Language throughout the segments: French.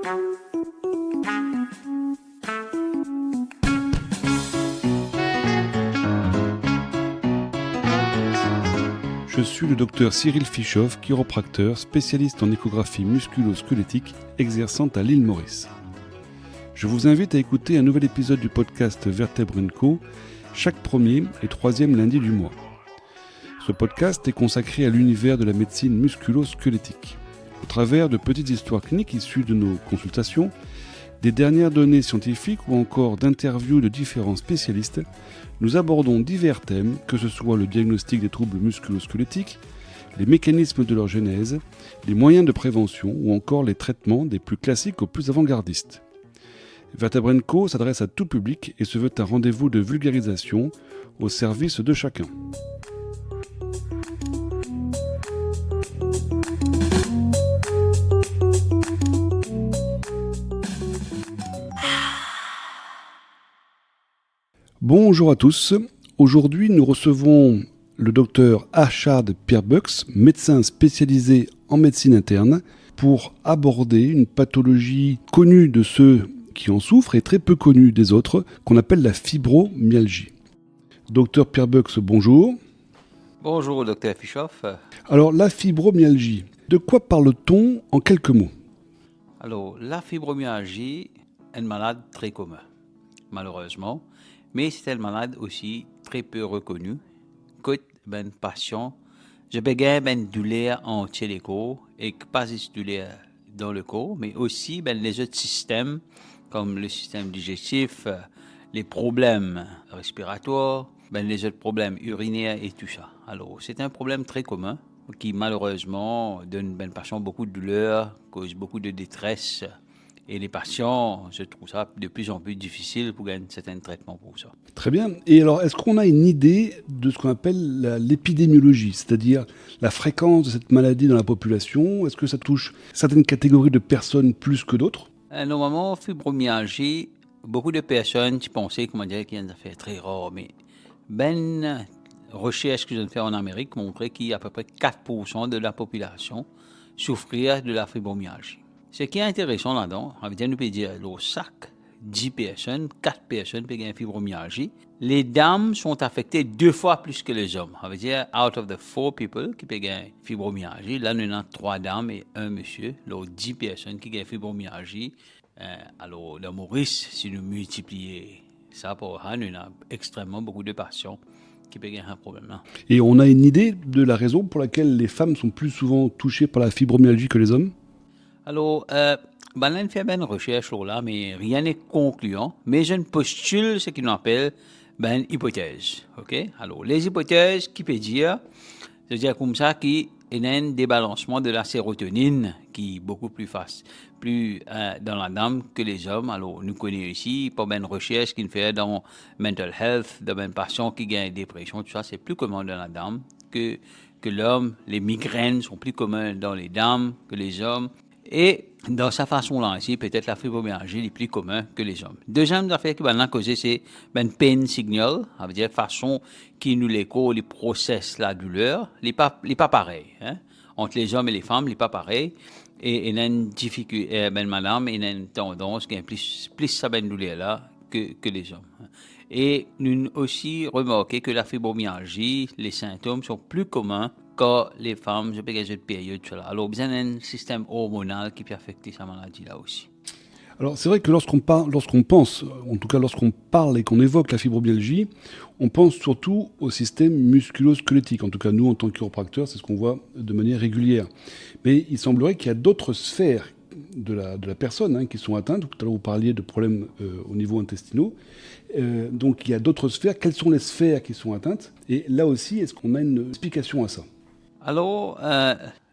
Je suis le docteur Cyril Fischoff, chiropracteur, spécialiste en échographie musculo-squelettique, exerçant à l'île Maurice. Je vous invite à écouter un nouvel épisode du podcast Vertèbre & Co, chaque premier et troisième lundi du mois. Ce podcast est consacré à l'univers de la médecine musculo-squelettique. Au travers de petites histoires cliniques issues de nos consultations, des dernières données scientifiques ou encore d'interviews de différents spécialistes, nous abordons divers thèmes, que ce soit le diagnostic des troubles musculo-squelettiques, les mécanismes de leur genèse, les moyens de prévention ou encore les traitements des plus classiques aux plus avant-gardistes. Vertèbre & Co s'adresse à tout public et se veut un rendez-vous de vulgarisation au service de chacun. Bonjour à tous, aujourd'hui nous recevons le docteur Achard Pierbucks, médecin spécialisé en médecine interne, pour aborder une pathologie connue de ceux qui en souffrent et très peu connue des autres, qu'on appelle la fibromyalgie. Docteur Pierbucks, bonjour. Bonjour, docteur Fischoff. Alors la fibromyalgie, de quoi parle-t-on en quelques mots? Alors, la fibromyalgie est une maladie très commune, malheureusement. Mais c'est une maladie aussi très peu reconnue. Quand un patient, je besoin d'une douleur entière du corps et pas juste douleur dans le corps, mais aussi les autres systèmes comme le système digestif, les problèmes respiratoires, les autres problèmes urinaires et tout ça. Alors, c'est un problème très commun qui malheureusement donne aux patients beaucoup de douleur, cause beaucoup de détresse. Et les patients, je trouve ça de plus en plus difficile pour gagner certains traitements pour ça. Très bien. Et alors, est-ce qu'on a une idée de ce qu'on appelle l'épidémiologie, c'est-à-dire la fréquence de cette maladie dans la population? Est-ce que ça touche certaines catégories de personnes plus que d'autres? Normalement, fibromyalgie, beaucoup de personnes qui pensaient qu'il y a une affaire très rare, mais recherche que je viens de faire en Amérique montrait qu'il y a à peu près 4% de la population souffrir de la fibromyalgie. Ce qui est intéressant là-dedans, on peut dire, le sac, 10 personnes, 4 personnes peuvent avoir fibromyalgie. Les dames sont affectées 2 fois plus que les hommes. On veut dire, out of the 4 people qui peuvent avoir fibromyalgie, là, nous avons 3 dames et 1 monsieur. Alors, 10 personnes qui ont fibromyalgie. Alors, dans Maurice, si nous multiplions ça par an, nous avons extrêmement beaucoup de patients qui peuvent avoir un problème là. Et on a une idée de la raison pour laquelle les femmes sont plus souvent touchées par la fibromyalgie que les hommes? Alors, on fait une recherche là, mais rien n'est concluant. Mais je postule ce qu'on appelle une hypothèse. OK? Alors, les hypothèses qui peut dire, c'est-à-dire comme ça qu'il y a un débalancement de la sérotonine qui est beaucoup plus dans la dame que les hommes. Alors, nous connaissons ici, pas une recherche qui fait dans mental health, dans un patient qui a une dépression, tout ça, c'est plus commun dans la dame que l'homme. Les migraines sont plus communes dans les dames que les hommes. Et dans sa façon-là, ici, peut-être la fibromyalgie est plus commune que les hommes. Deuxième affaire qui va causer, c'est pain signal, ça veut dire façon qui nous l'écho, les process la douleur, les pas pareil. Hein? Entre les hommes et les femmes, les pas pareil. Et il y a une difficulté, madame, il y a une tendance qui est plus ça douleur là que les hommes. Et nous avons aussi remarqué que la fibromyalgie, les symptômes sont plus communs quand les femmes, je peux dire, cette période. Alors, il y a un système hormonal qui peut affecter cette maladie-là aussi. Alors, c'est vrai que lorsqu'on pense, en tout cas lorsqu'on parle et qu'on évoque la fibromyalgie, on pense surtout au système musculo-squelettique. En tout cas, nous, en tant que chiropracteurs, c'est ce qu'on voit de manière régulière. Mais il semblerait qu'il y a d'autres sphères de la personne qui sont atteintes. Tout à l'heure, vous parliez de problèmes au niveau intestinaux. Donc, il y a d'autres sphères. Quelles sont les sphères qui sont atteintes? Et là aussi, est-ce qu'on a une explication à ça? Alors,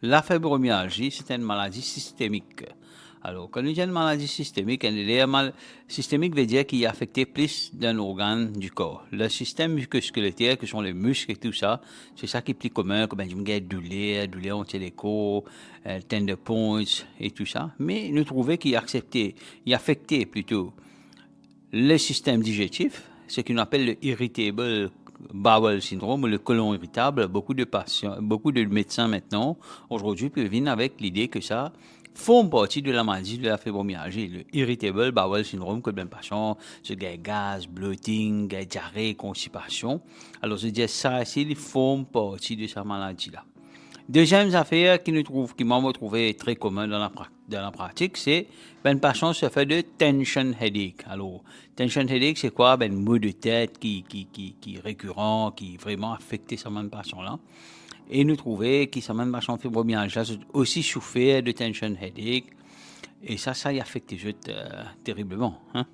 la fibromyalgie, c'est une maladie systémique. Alors, quand il y a une maladie systémique, systémique veut dire qu'il est affecté plus d'un organe du corps. Le système musculo-squelettique, que sont les muscles et tout ça, c'est ça qui est plus commun, comme une douleur entre les corps, tender points et tout ça. Mais nous trouvons qu'il est affecté plutôt le système digestif, ce qu'on appelle le irritable bowel syndrome ou le côlon irritable. Beaucoup de patients, beaucoup de médecins maintenant, aujourd'hui, peuvent venir avec l'idée que ça font partie de la maladie de la fibromyalgie. Le irritable bowel syndrome, que bien passion, ce gaz, bloating, diarrhée, constipation. Alors, je dis ça, ils font partie de cette maladie-là. Deuxième affaire qui m'a trouvé très commun dans la pratique, c'est une patient se fait de tension headache. Alors, tension headache, c'est quoi? Ben, maux de tête qui est récurrent, qui vraiment affecté ce même patient-là. Et nous trouvons que ce même patient fibromyalgie aussi souffert de tension headache. Et ça y affecte terriblement. Hein?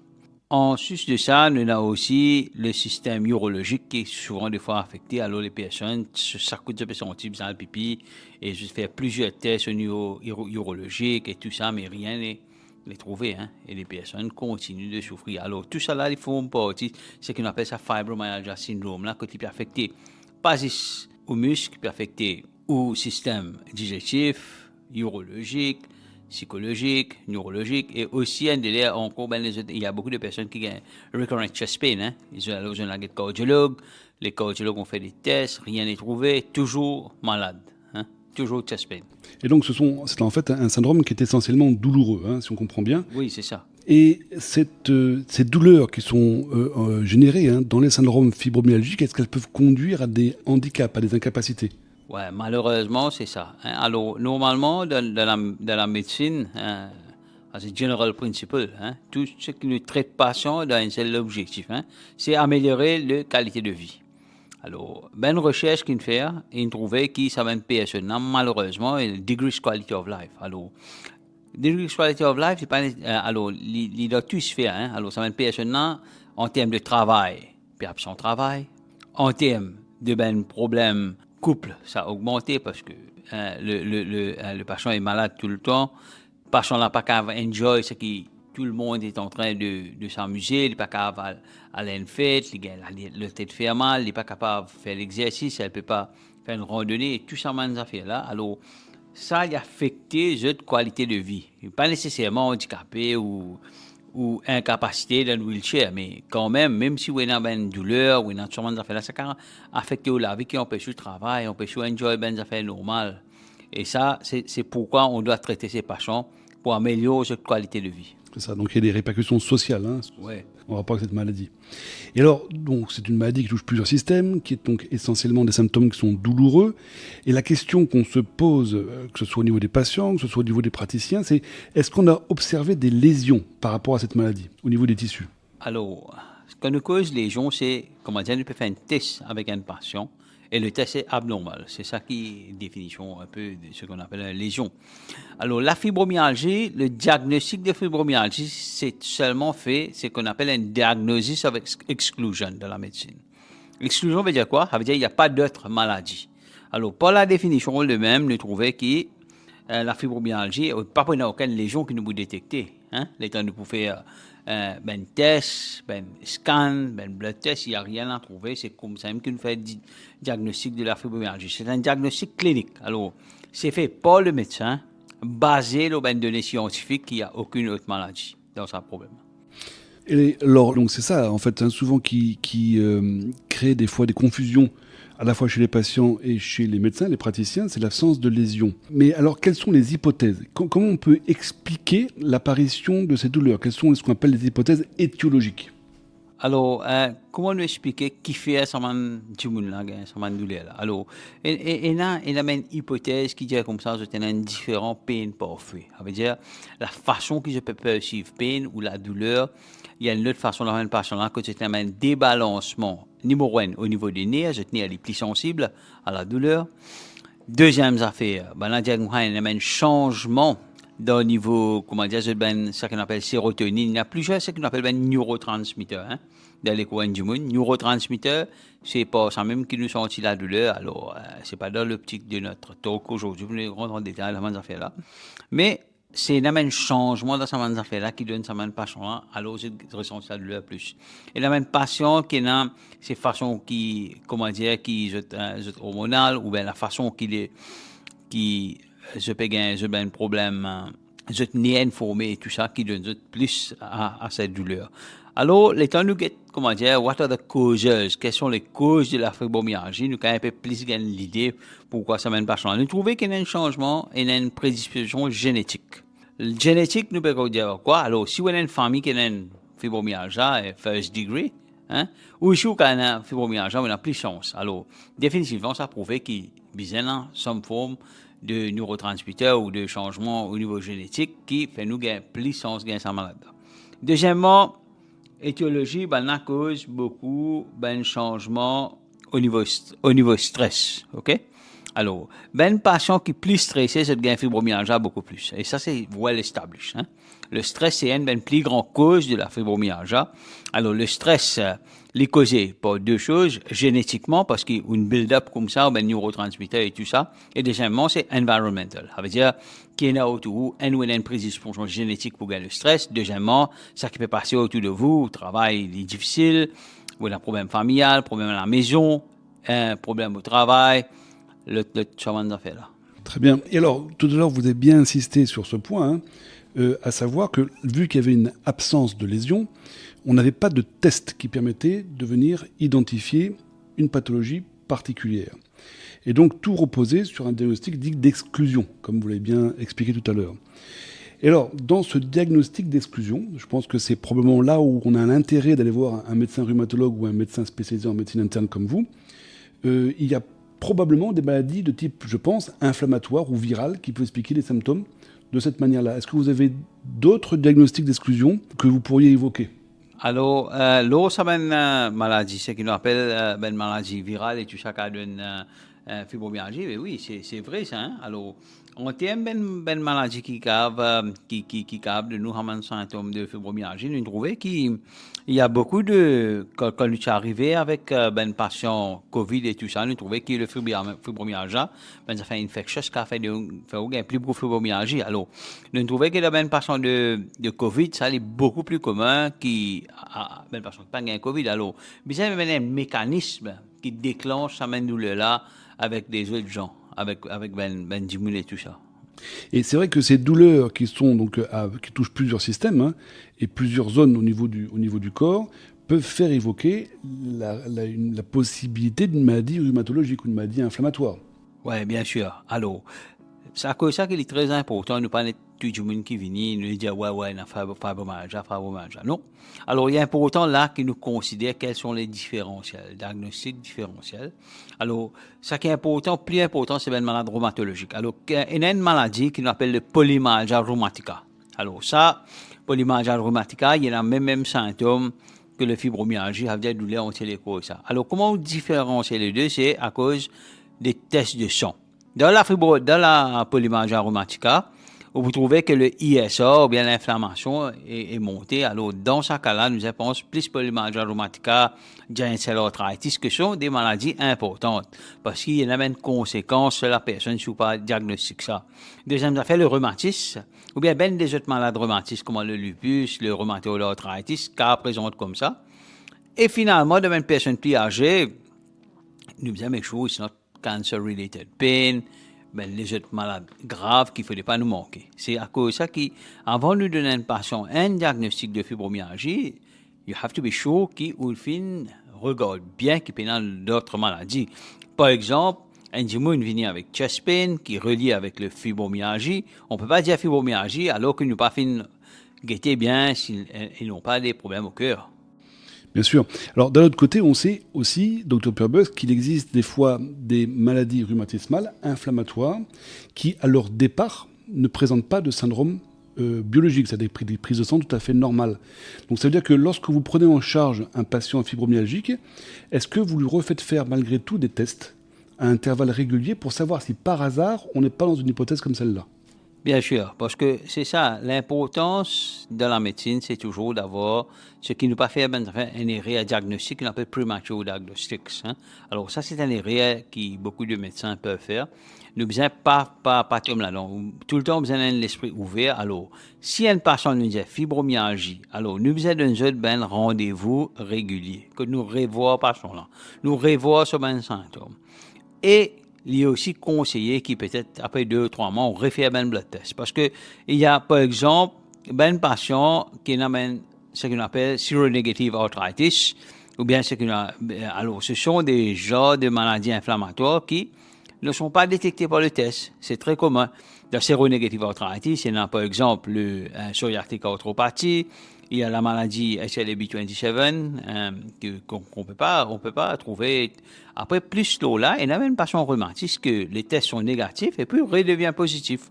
En sus de ça, nous avons aussi le système urologique qui est souvent des fois affecté. Alors, les personnes, ça coûte de personnes dans le pipi et je fais plusieurs tests au niveau urologique et tout ça, mais rien n'est trouvé. Hein? Et les personnes continuent de souffrir. Alors, tout ça là, il faut une partie, c'est ce qu'on appelle ça fibromyalgia syndrome, là, qui peut affecter pas juste au muscle, qui peut affecter au système digestif, urologique, psychologique, neurologique, et aussi un délai encore, il y a beaucoup de personnes qui ont recurrent chest pain, hein. Ils ont besoin d'un cardiologue, les cardiologues ont fait des tests, rien n'est trouvé, toujours malade, hein, toujours chest pain. Et donc c'est en fait un syndrome qui est essentiellement douloureux, hein, si on comprend bien. Oui, c'est ça. Et ces douleurs qui sont générées dans les syndromes fibromyalgiques, est-ce qu'elles peuvent conduire à des handicaps, à des incapacités? Ouais, malheureusement, c'est ça. Hein. Alors, normalement, dans la médecine, c'est general principle, hein, tout ce qui nous traite patient dans un seul objectif, hein, c'est améliorer la qualité de vie. Alors, ben recherche qu'il fait, il trouvait que ça va PSE, malheureusement, et decrease quality of life. Alors, decrease quality of life, c'est pas, alors, il doit tout se faire, hein. Alors, ça va PSE en termes de travail, puis absent travail, en termes de ben problème couple, ça a augmenté parce que le patient est malade tout le temps. Le patient n'a pas qu'à enjoy ce qui tout le monde est en train de s'amuser, il n'est pas capable d'aller à une fête, le tête fait mal, il n'est pas capable de faire l'exercice, il ne peut pas faire une randonnée, tout ça, ces affaires-là. Alors, ça a affecté notre qualité de vie. Pas nécessairement handicapé ou incapacité dans le wheelchair, mais quand même si vous avez une douleur, ou une sûrement des affaires, ça a affecté la vie qui empêche le travail, empêche d'enjoyer des affaires normales. Et ça, c'est pourquoi on doit traiter ces patients pour améliorer cette qualité de vie. C'est ça, donc il y a des répercussions sociales ouais. en rapport avec cette maladie. Et alors, donc, c'est une maladie qui touche plusieurs systèmes, qui est donc essentiellement des symptômes qui sont douloureux. Et la question qu'on se pose, que ce soit au niveau des patients, que ce soit au niveau des praticiens, c'est est-ce qu'on a observé des lésions par rapport à cette maladie, au niveau des tissus? Alors, ce qu'on nous cause lésions, c'est, comment dire, on peut faire un test avec un patient. Et le test est abnormal. C'est ça qui est une définition un peu de ce qu'on appelle une lésion. Alors, la fibromyalgie, le diagnostic de fibromyalgie, c'est seulement fait ce qu'on appelle un diagnosis of exclusion dans la médecine. Exclusion veut dire quoi? Ça veut dire qu'il n'y a pas d'autres maladies. Alors, par la définition elle-même, nous trouvons que la fibromyalgie, pas pour aucune lésion qui nous peut détecter. Hein? Les temps de faire ben test, ben scan, ben blood test, il n'y a rien à trouver. C'est comme ça même qu'on fait le diagnostic de la fibromyalgie. C'est un diagnostic clinique. Alors, c'est fait par le médecin, basé sur ben données scientifiques qu'il n'y a aucune autre maladie dans ce problème. Et alors, donc c'est ça, en fait, souvent qui crée des fois des confusions à la fois chez les patients et chez les médecins, les praticiens, c'est l'absence de lésions. Mais alors, quelles sont les hypothèses? Comment on peut expliquer l'apparition de ces douleurs? Quelles sont ce qu'on appelle les hypothèses étiologiques? Alors, comment nous expliquer qui fait ça douleur là? Alors, il y a une hypothèse qui dit comme ça, c'est un différent pain parfait. Ça veut dire la façon que je peux percevoir pain ou la douleur. Il y a une autre façon de la patient là que c'est un débalancement numéro 1 au niveau des nerfs, je tenais à les plus sensibles à la douleur. Deuxième affaire, ben là, il y a un changement au niveau, comment dire, ce qu'on appelle sérotonine. Il y a plusieurs ce qu'on appelle neurotransmetteurs, hein, dans les coins du monde. Neurotransmetteurs, c'est pas ça même qui nous sentit la douleur. Alors, c'est pas dans l'optique de notre talk aujourd'hui, pour nous rentrer en détail dans ces affaires-là. Mais c'est un changement dans ces affaires-là qui donne ça même patient, alors je ressens la douleur plus. Et la même patient qui a ces façons qui, comment dire, qui est hormonale, ou bien la façon qui je peux gagner un problème, je tenais informé et tout ça, qui donne plus à cette douleur. Alors, les temps nous get, comment dire, what are the causes? Quelles sont les causes de la fibromyalgie? Nous avons un peu plus l'idée pourquoi ça mène pas changement. Nous trouvons qu'il y a un changement et une prédisposition génétique. Le génétique, nous pouvons dire quoi? Alors, si vous avez une famille qui a une fibromyalgie, first degree, hein, ou si vous avez une fibromyalgie, vous avez plus de chance. Alors, définitivement, ça prouve qu'il y a some forme de neurotransmetteur ou de changement au niveau génétique qui fait nous gagner plus de chance de gagner sa maladie. Deuxièmement, étiologie, ben, ça cause beaucoup de changements au niveau stress, ok? Alors, ben, patient qui est plus stressé, c'est de gagner fibromyalgie beaucoup plus. Et ça, c'est well established. Hein? Le stress, c'est une plus grande cause de la fibromyalgie. Alors, le stress, est causé par deux choses. Génétiquement, parce qu'il y a une build-up comme ça, ben, neurotransmetteurs et tout ça. Et deuxièmement, c'est environmental. Ça veut dire qu'il y a autour, une prédisposition génétique pour gagner le stress. Deuxièmement, ça qui peut passer autour de vous, le travail est difficile, ou un problème familial, problème à la maison, un problème au travail, le chemin d'affaires là. Très bien. Et alors, tout à l'heure, vous avez bien insisté sur ce point, à savoir que, vu qu'il y avait une absence de lésion, on n'avait pas de test qui permettait de venir identifier une pathologie particulière. Et donc, tout reposait sur un diagnostic dit d'exclusion, comme vous l'avez bien expliqué tout à l'heure. Et alors, dans ce diagnostic d'exclusion, je pense que c'est probablement là où on a l'intérêt d'aller voir un médecin rhumatologue ou un médecin spécialisé en médecine interne comme vous. Il y a probablement des maladies de type, je pense, inflammatoire ou viral qui peuvent expliquer les symptômes de cette manière-là. Est-ce que vous avez d'autres diagnostics d'exclusion que vous pourriez évoquer? Alors, l'autre, c'est une maladie, c'est qu'on appelle une maladie virale et tout ça qui donne fibromyalgie. Mais oui, c'est vrai ça. Hein? Alors, on terme une maladie qui capable de nous avoir un symptôme de fibromyalgie. Nous trouvons qu'il y a beaucoup de... Quand nous sommes arrivés avec un patient COVID et tout ça, nous trouvons que le fibromyalgie, ça fait infectious, qui fait plus beaucoup de fibromyalgie. Alors, nous trouvons que le patient de COVID, ça est beaucoup plus commun que patient qui n'a pas de COVID. Alors, il y a un mécanisme qui déclenche cette douleur-là avec des autres gens, avec ben dimule et tout ça. Et c'est vrai que ces douleurs qui sont donc qui touchent plusieurs systèmes et plusieurs zones au niveau du corps peuvent faire évoquer la possibilité d'une maladie rhumatologique ou une maladie inflammatoire. Oui, bien sûr. Alors, c'est à cause de ça qu'il est très important de ne pas être tout le monde qui vient nous dire ouais, on a fibromyalgie. Non. Alors, il est important là que nous considérions quels sont les différentiels, diagnostics différentiels. Alors, ce qui est important, plus important, c'est une maladie rhumatologique. Alors, il y a une maladie qu'on appelle le polymyalgie rheumatica. Alors, ça, polymyalgie rheumatica, il y a les mêmes symptômes que le fibromyalgie, ça veut dire douleur entre les causes. Alors, comment on différencie les deux? C'est à cause des tests de sang. Dans la polymyalgie rheumatica, vous trouvez que le ISA, ou bien l'inflammation, est montée. Alors, dans ce cas-là, nous pensons plus polymyalgie rheumatica, giant cell arthritis, que sont des maladies importantes, parce qu'il y a une conséquence sur la personne si vous pas diagnostic ça. Deuxième affaire, le rhumatisme, ou bien des autres maladies rhumatismes, comme le lupus, le rhumatoïde arthritis, qui présente comme ça. Et finalement, de même personne plus âgée, nous disons quelque chose, c'est not cancer-related pain, les autres malades graves qu'il ne fallait pas nous manquer. C'est à cause de ça qu'avant de nous donner à un patient un diagnostic de fibromyalgie, you have to be sure qu'il regarde bien qu'il peut y avoir d'autres maladies. Par exemple, un dimoun vient avec chest pain qui est relié avec le fibromyalgie. On ne peut pas dire fibromyalgie alors que nous pas fin guetter bien s'ils n'ont pas des problèmes au cœur. Bien sûr. Alors, d'un autre côté, on sait aussi, Dr Purbus, qu'il existe des fois des maladies rhumatismales inflammatoires qui, à leur départ, ne présentent pas de syndrome biologique, c'est-à-dire des prises de sang tout à fait normales. Donc, ça veut dire que lorsque vous prenez en charge un patient fibromyalgique, est-ce que vous lui refaites faire malgré tout des tests à intervalles réguliers pour savoir si par hasard, on n'est pas dans une hypothèse comme celle-là? Bien sûr, parce que c'est ça, l'importance de la médecine, c'est toujours d'avoir ce qui nous pas fait un erreur diagnostique qu'on appelle premature diagnostics. Hein. Alors ça, c'est un erreur que beaucoup de médecins peuvent faire. Nous besoin pas comme là, non. Tout le temps, nous besoin l'esprit ouvert. Alors, si une personne nous dit fibromyalgie, alors nous besoin d'un rendez-vous régulier, que nous revoyons patient là, nous revoyons sur un symptôme. Et il y a aussi conseillé qui peut-être après 2-3 mois on refait un blood test parce que il y a par exemple un patient qui a ce qu'on appelle seronegative arthritis ou bien alors ce sont des genres de maladies inflammatoires qui ne sont pas détectés par le test. C'est très commun. La séronégative arthritis, il y en a par exemple le psoriatic arthropathie, il y a la maladie SLAB27 qu'on peut pas trouver. Après, plus tôt là, il y a même patient rhumatisme que les tests sont négatifs et puis redevient positif.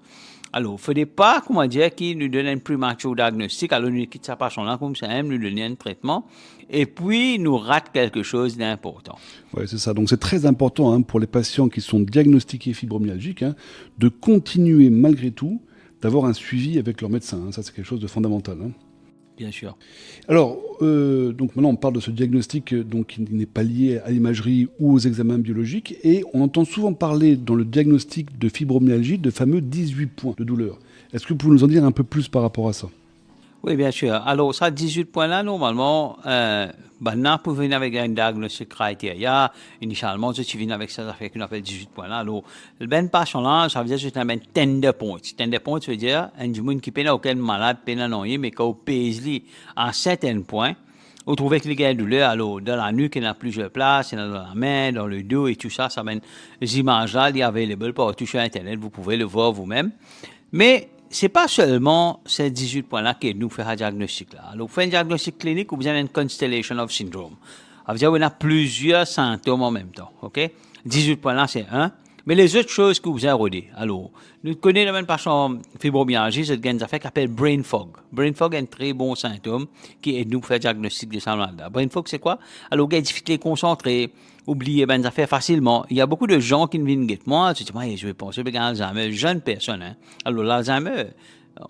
Alors, il ne faudrait pas, comment dire, qu'ils nous donnent un premature diagnostic, alors nous quittons sa patient-là comme ça, nous donner un traitement, et puis nous rate quelque chose d'important. Oui, c'est ça. Donc, c'est très important hein, pour les patients qui sont diagnostiqués fibromyalgiques hein, de continuer malgré tout d'avoir un suivi avec leur médecin. Hein. Ça, c'est quelque chose de fondamental. Hein. Bien sûr. Alors, donc maintenant, on parle de ce diagnostic donc, qui n'est pas lié à l'imagerie ou aux examens biologiques. Et on entend souvent parler dans le diagnostic de fibromyalgie de fameux 18 points de douleur. Est-ce que vous pouvez nous en dire un peu plus par rapport à ça? Oui, bien sûr. Alors, ça, 18 points-là, normalement, maintenant, pour venir avec un diagnostic criteria, initialement, je suis venu avec ça, ça fait qu'on appelle 18 points-là. Alors, le ben patient-là, ça veut dire que c'est un ben tender point. Tender point, ça veut dire, un du monde qui peine aucun malade, peine non, mais quand on pèse à certains points, vous trouvez que les gars douleur, alors, dans la nuque, il y en a plusieurs places, il y en a dans la main, dans le dos et tout ça, ça mène, les images-là, il est available partout sur Internet, vous pouvez le voir vous-même. Mais, c'est pas seulement ces 18 points-là qui nous fait un diagnostic là. Alors, vous faites un diagnostic clinique, vous avez une constellation of syndrome. Ça veut dire qu'on a plusieurs symptômes en même temps, ok? 18 points-là, c'est un. Mais les autres choses que vous avez rodées. Alors, nous connaissons la même patient fibromyalgie, c'est une affaire qui s'appelle brain fog. Brain fog est un très bon symptôme qui aide nous à faire un diagnostic de ça là. Brain fog, c'est quoi? Alors, vous avez difficulté à concentrer, oublier ben affaires facilement. Il y a beaucoup de gens qui viennent guetter moi, tu dis, je vais penser à Alzheimer, jeune personne, hein. Alors, l'Alzheimer,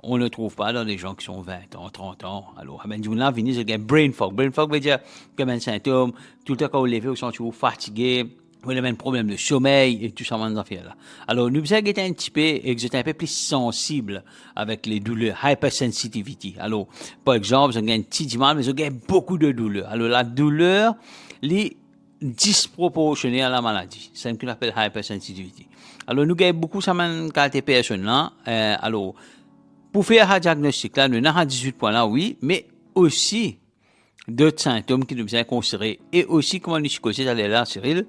on ne le trouve pas dans des gens qui sont 20 ans, 30 ans. Alors, ben, du là, venez, c'est un brain fog. Brain fog veut dire qu'il y a un symptôme, tout le temps quand vous levez, vous sentez vous fatigué, vous avez un problème de sommeil et tout ça, ces affaires-là. Alors, nous avons été un petit peu, et que vous êtes un peu plus sensible avec les douleurs, hypersensitivity. Alors, par exemple, vous avez un petit mal, mais vous avez beaucoup de douleurs. Alors, la douleur, les disproportionné à la maladie. C'est ce qu'on appelle hypersensitivity. Alors, nous avons beaucoup de qualité personnes là. Alors, pour faire un diagnostic là, nous avons 18 points là, oui, mais aussi d'autres symptômes qui nous sont considérés. Et aussi, comme on dit, là, Cyril,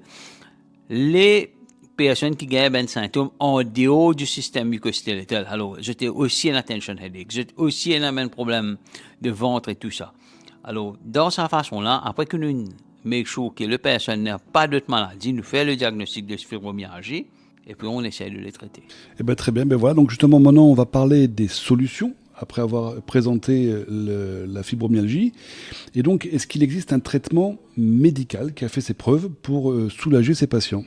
les personnes qui ont des symptômes en dehors du système mucosquelettal. Alors, j'étais aussi un attention headache, j'étais aussi un problème de ventre et tout ça. Alors, dans cette façon-là, après que nous make sure que le personne n'a pas d'autres maladies, nous fait le diagnostic de fibromyalgie et puis on essaie de les traiter. Eh bien, très bien. Ben voilà. Donc justement, maintenant, on va parler des solutions après avoir présenté la fibromyalgie. Et donc, est-ce qu'il existe un traitement médical qui a fait ses preuves pour soulager ces patients?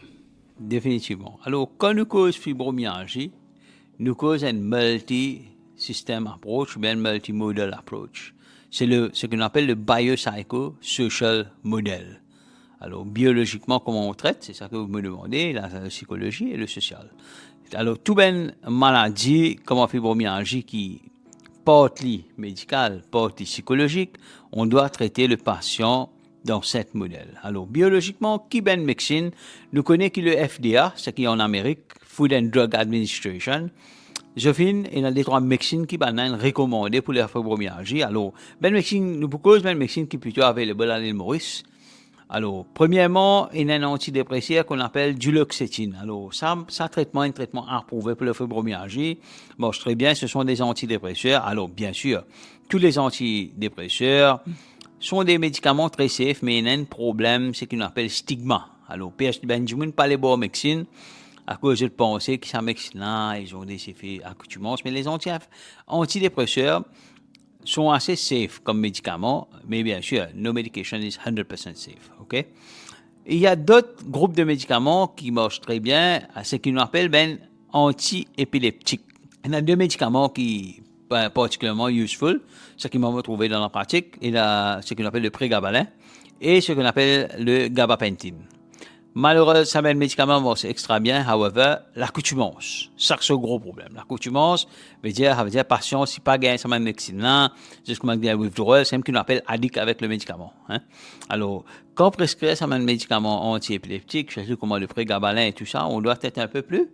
Définitivement. Alors, quand nous causons fibromyalgie, nous causons un multi-system approach ou bien un multimodal approach. C'est ce qu'on appelle le biopsychosocial model. Alors, biologiquement, comment on traite? C'est ça que vous me demandez, la psychologie et le social. Alors, toute une maladie comme la fibromyalgie qui partie médicale, partie psychologique, on doit traiter le patient dans cet modèle. Alors, biologiquement, qui ben médecine, nous connaissons que le FDA, ce qui est en Amérique, Food and Drug Administration, il y a des trois médecines qui sont recommandées pour la fibromyalgie. Alors, ben médecine, nous proposons ben médecine qui est plutôt available à l'île Maurice. Alors, premièrement, il y a un antidépresseur qu'on appelle duloxétine. Alors, ça traitement est un traitement approuvé pour la fibromyalgie. Marche très bien, ce sont des antidépresseurs. Alors, bien sûr, tous les antidépresseurs sont des médicaments très safe, mais il y a un problème, c'est qu'on appelle stigma. Alors, Benjamin, pas les bonnes médecines, à cause de penser que ces médecins-là, ils ont des effets accoutumance, mais les antidépresseurs sont assez safe comme médicaments, mais bien sûr, no medication is 100% safe, ok? Il y a d'autres groupes de médicaments qui marchent très bien, ce qu'on appelle anti-épileptiques. Il y a deux médicaments qui sont particulièrement useful, ce qui m'ont trouvé dans la pratique, il y a ce qu'on appelle le prégabalin et ce qu'on appelle le gabapentine. Malheureusement, ça met le médicament marche extra bien, however, l'accoutumance, ça c'est un gros problème. L'accoutumance veut dire, patient, si pas gagné ça met médecine là, jusqu'au moment de withdrawal, c'est ce qu'on appelle addict avec le médicament, hein. Alors, quand on prescrit ça met un médicament anti-épileptique, je sais comment le prégabalin et tout ça, on doit être un peu plus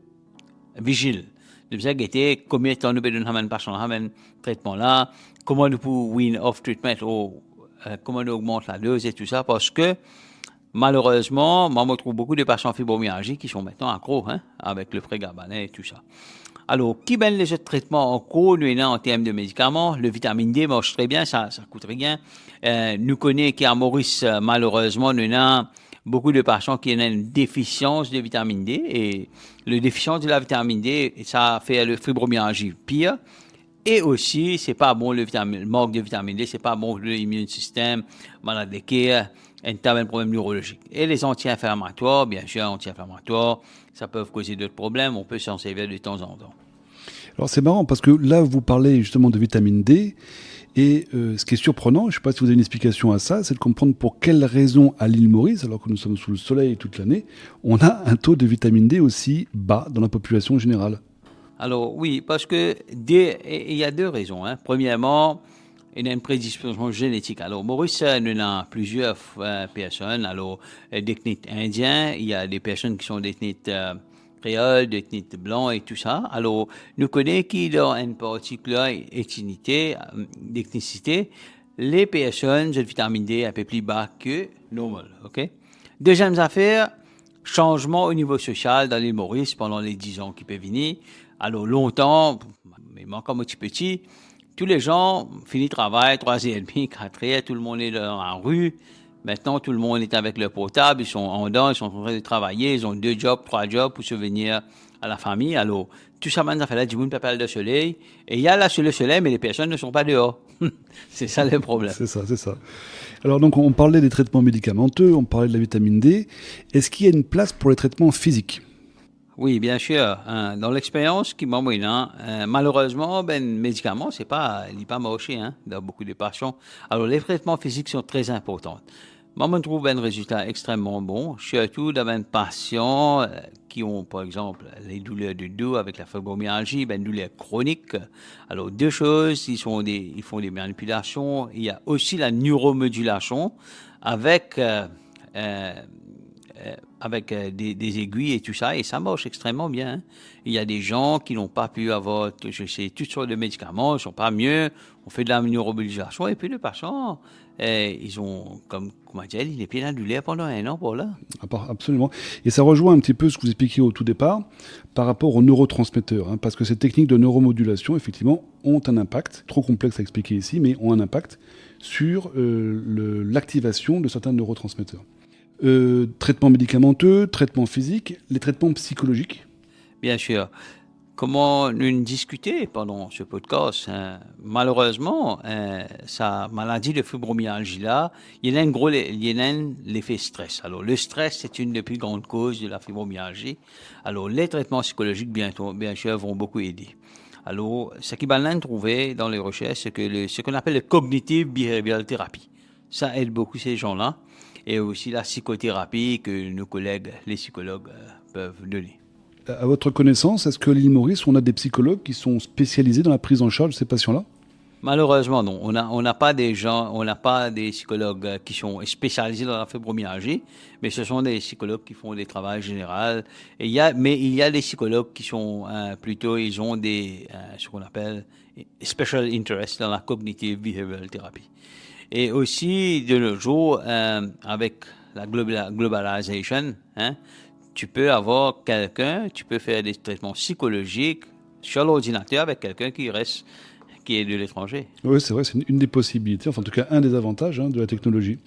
vigile. De bien guetter combien de temps nous besoin un patient un traitement là, comment nous pouvons win off treatment ou comment nous augmente la dose et tout ça, parce que malheureusement, moi, je trouve beaucoup de patients fibromyalgie qui sont maintenant accros, hein, avec le prégabalin et tout ça. Alors, qui ben les autres traitements en cours, nous, en termes de médicaments, le vitamine D marche très bien, ça coûte rien. Nous connaissons qu'à Maurice, malheureusement, nous avons beaucoup de patients qui ont une déficience de vitamine D, et la déficience de la vitamine D, ça fait le fibromyalgie pire. Et aussi, c'est pas bon le manque de vitamine D, c'est pas bon pour l'immune système, malade de cœur, un tel problème neurologique. Et les anti-inflammatoires, bien sûr, anti-inflammatoires, ça peut causer d'autres problèmes, on peut s'en servir de temps en temps. Alors c'est marrant parce que là, vous parlez justement de vitamine D. Et ce qui est surprenant, je ne sais pas si vous avez une explication à ça, c'est de comprendre pour quelles raisons à l'île Maurice, alors que nous sommes sous le soleil toute l'année, on a un taux de vitamine D aussi bas dans la population générale. Alors oui, parce que il y a deux raisons, hein. Premièrement, il y a une prédisposition génétique. Alors Maurice, nous avons plusieurs personnes. Alors d'ethnies indiens, il y a des personnes qui sont d'ethnies créoles, d'ethnies blancs et tout ça. Alors nous connaissons qui dans une particulière d'ethnicité, les personnes de vitamine D un peu plus bas que normal. Ok. Deuxième affaire, changement au niveau social dans l'île Maurice pendant les 10 ans qui peuvent venir. Alors, longtemps, mais moi, comme un petit, tous les gens finissent travail, 3h30, 4h, tout le monde est dans la rue. Maintenant, tout le monde est avec leur portable, ils sont en dedans, ils sont en train de travailler, ils ont 2 jobs, 3 jobs pour subvenir à la famille. Alors, tout ça, maintenant, ça fait là, du monde peut parler de soleil. Et il y a là sur le soleil, mais les personnes ne sont pas dehors. C'est ça le problème. C'est ça, c'est ça. Alors, donc, on parlait des traitements médicamenteux, on parlait de la vitamine D. Est-ce qu'il y a une place pour les traitements physiques ? Oui, bien sûr. Dans l'expérience qui m'a montré, malheureusement, médicaments, il n'est pas marché, hein, dans beaucoup de patients. Alors, les traitements physiques sont très importants. Moi, je trouve un résultat extrêmement bon, surtout dans les patients qui ont, par exemple, les douleurs du dos avec la fibromyalgie, une douleur chronique. Alors, deux choses, ils font des manipulations. Il y a aussi la neuromodulation avec des aiguilles et tout ça, et ça marche extrêmement bien. Hein. Il y a des gens qui n'ont pas pu avoir, je sais, toutes sortes de médicaments, ils ne sont pas mieux, on fait de la neuromobilisation, et puis les patients, ils ont, comment dire, les pieds dans le douleur pendant 1 an pour là. Absolument. Et ça rejoint un petit peu ce que vous expliquiez au tout départ par rapport aux neurotransmetteurs, hein, parce que ces techniques de neuromodulation, effectivement, ont un impact, trop complexe à expliquer ici, mais ont un impact sur l'activation de certains neurotransmetteurs. Traitement médicamenteux, traitement physique, les traitements psychologiques. Bien sûr. Comment nous discuter pendant ce podcast, malheureusement, sa maladie de fibromyalgie-là, il y a l'effet stress. Alors, le stress, c'est une des plus grandes causes de la fibromyalgie. Alors, les traitements psychologiques, bien sûr, vont beaucoup aider. Alors, ce qui va trouver dans les recherches, c'est que ce qu'on appelle le cognitive behavioral therapy. Ça aide beaucoup ces gens-là. Et aussi la psychothérapie que nos collègues, les psychologues, peuvent donner. À votre connaissance, est-ce qu'à l'île Maurice, on a des psychologues qui sont spécialisés dans la prise en charge de ces patients-là ? Malheureusement, non. On n'a pas des psychologues qui sont spécialisés dans la fibromyalgie, mais ce sont des psychologues qui font des travaux généraux. Mais il y a des psychologues qui sont plutôt, ils ont ce qu'on appelle special interest dans la cognitive behavioral therapy. Et aussi, de nos jours, avec la globalisation, hein, tu peux faire des traitements psychologiques sur l'ordinateur avec quelqu'un qui est de l'étranger. Oui, c'est vrai, c'est une des possibilités, enfin en tout cas un des avantages de la technologie.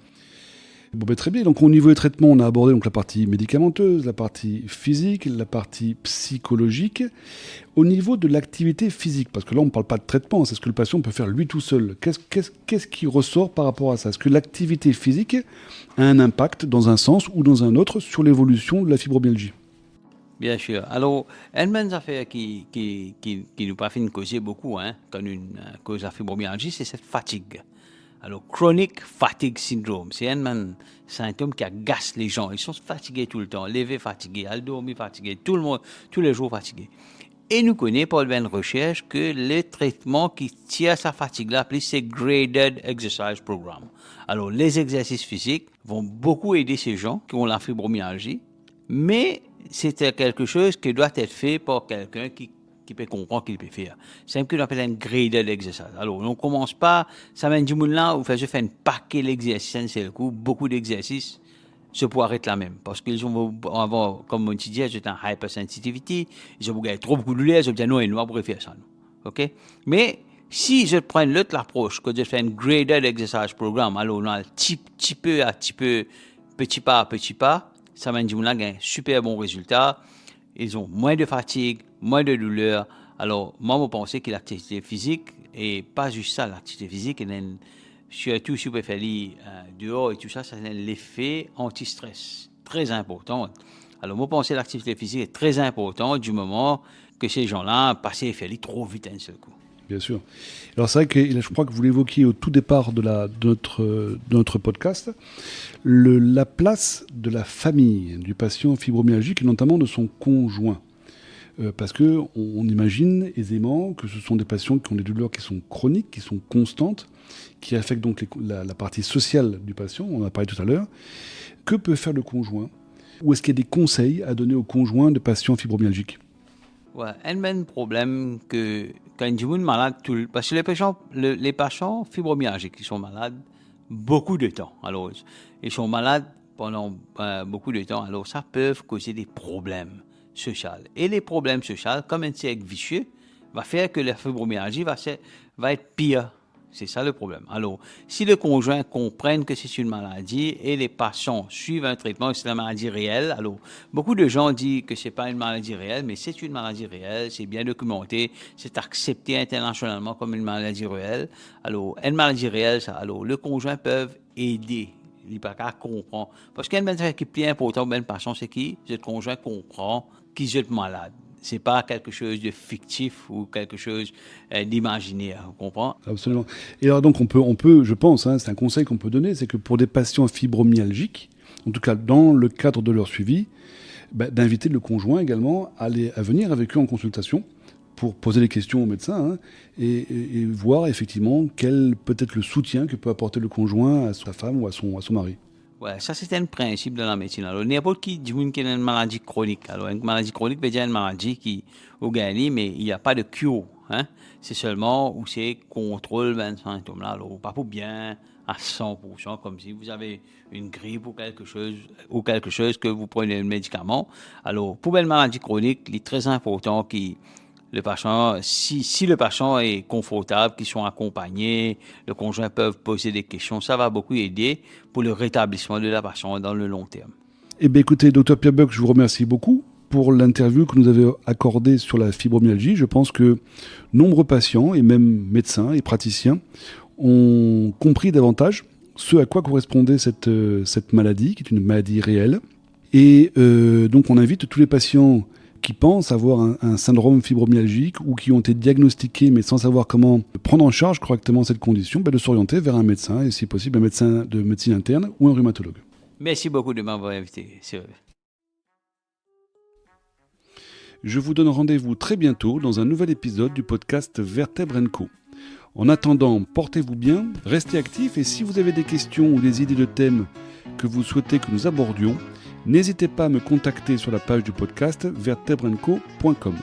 Bon, très bien. Donc au niveau des traitements, on a abordé donc la partie médicamenteuse, la partie physique, la partie psychologique. Au niveau de l'activité physique, parce que là on ne parle pas de traitement, c'est ce que le patient peut faire lui tout seul. Qu'est-ce qui ressort par rapport à ça ? Est-ce que l'activité physique a un impact dans un sens ou dans un autre sur l'évolution de la fibromyalgie ? Bien sûr. Alors, une affaire qui nous pas fait causer beaucoup, hein, quand une cause la fibromyalgie, c'est cette fatigue. Alors, chronic fatigue syndrome, c'est un symptôme qui agace les gens. Ils sont fatigués tout le temps, levés fatigués, à dormir fatigués, tout le monde, tous les jours fatigués. Et nous connaissons par une recherche que le traitement qui tire sa fatigue-là, c'est Graded Exercise Program. Alors, les exercices physiques vont beaucoup aider ces gens qui ont la fibromyalgie, mais c'est quelque chose qui doit être fait par quelqu'un qui peut comprendre qu'il peut faire. C'est ce qu'on appelle un graded exercise. Alors, on ne commence pas, ça mène du monde là, où je fais un paquet d'exercices, c'est le coup, beaucoup d'exercices. je pourrais arrêter là même. Parce qu'ils vont avoir, comme on dit, j'ai un hypersensitivity, ils vont gagner trop beaucoup de douleur, je vais dire non, ils ne vont pas faire ça. OK? Mais si je prends l'autre approche, que je fais un graded exercise programme, alors on a petit peu à petit peu, petit pas à petit pas, ça va nous donner un super bon résultat. Ils ont moins de fatigue, moins de douleur. Alors, moi, je pense que l'activité physique, et pas juste ça, l'activité physique, surtout si vous pouvez faire dehors et tout ça, ça a l'effet anti-stress, très important. Alors, moi, je pense que l'activité physique est très importante du moment que ces gens-là passent et font trop vite d'un seul coup. Bien sûr. Alors c'est vrai que je crois que vous l'évoquiez au tout départ de notre podcast, la place de la famille du patient fibromyalgique et notamment de son conjoint. Parce qu'on imagine aisément que ce sont des patients qui ont des douleurs qui sont chroniques, qui sont constantes, qui affectent donc la partie sociale du patient, on en a parlé tout à l'heure. Que peut faire le conjoint ? Ou est-ce qu'il y a des conseils à donner aux conjoints de patients fibromyalgiques ? Ouais, un problème que quand ils sont malades, parce que les patients fibromyalgiques, ils sont malades beaucoup de temps. Alors, ils sont malades pendant beaucoup de temps. Alors, ça peut causer des problèmes sociaux. Et les problèmes sociaux, comme un cercle vicieux, va faire que la fibromyalgie va être pire. C'est ça le problème. Alors, si le conjoint comprend que c'est une maladie et les patients suivent un traitement, que c'est une maladie réelle, alors, beaucoup de gens disent que ce n'est pas une maladie réelle, mais c'est une maladie réelle, c'est bien documenté, c'est accepté internationalement comme une maladie réelle. Alors, une maladie réelle, ça, alors, le conjoint peut aider. Il ne peut pas comprendre. Parce qu'il y a une chose qui est plus importante pour une patient, c'est que le conjoint comprend qu'il est malade. Ce n'est pas quelque chose de fictif ou quelque chose d'imaginaire, vous comprenez? Absolument. Et alors donc on peut, je pense, c'est un conseil qu'on peut donner, c'est que pour des patients fibromyalgiques, en tout cas dans le cadre de leur suivi, d'inviter le conjoint également à venir avec eux en consultation pour poser des questions au médecin et voir effectivement quel peut être le soutien que peut apporter le conjoint à sa femme ou à son mari. Ouais, ça c'est un principe de la médecine. Alors, n'importe qui dit qu'il a une maladie chronique. Alors, une maladie chronique veut dire une maladie qui est gagnée, mais il n'y a pas de cure. C'est seulement où c'est contrôle de symptômes-là. Alors, pas pour bien à 100%, comme si vous avez une grippe ou quelque chose que vous prenez un médicament. Alors, pour une maladie chronique, il est très important qu'il le patient, si le patient est confortable, qu'ils sont accompagnés, le conjoint peut poser des questions, ça va beaucoup aider pour le rétablissement de la patiente dans le long terme. Eh bien écoutez, Dr Pierre Buck, je vous remercie beaucoup pour l'interview que nous avez accordée sur la fibromyalgie. Je pense que nombreux patients et même médecins et praticiens ont compris davantage ce à quoi correspondait cette maladie, qui est une maladie réelle. Et donc on invite tous les patients qui pensent avoir un syndrome fibromyalgique ou qui ont été diagnostiqués mais sans savoir comment prendre en charge correctement cette condition, de s'orienter vers un médecin et si possible un médecin de médecine interne ou un rhumatologue. Merci beaucoup de m'avoir invité. Je vous donne rendez-vous très bientôt dans un nouvel épisode du podcast Vertèbre & Co. En attendant, portez-vous bien, restez actifs et si vous avez des questions ou des idées de thèmes que vous souhaitez que nous abordions, n'hésitez pas à me contacter sur la page du podcast vertebrenco.com.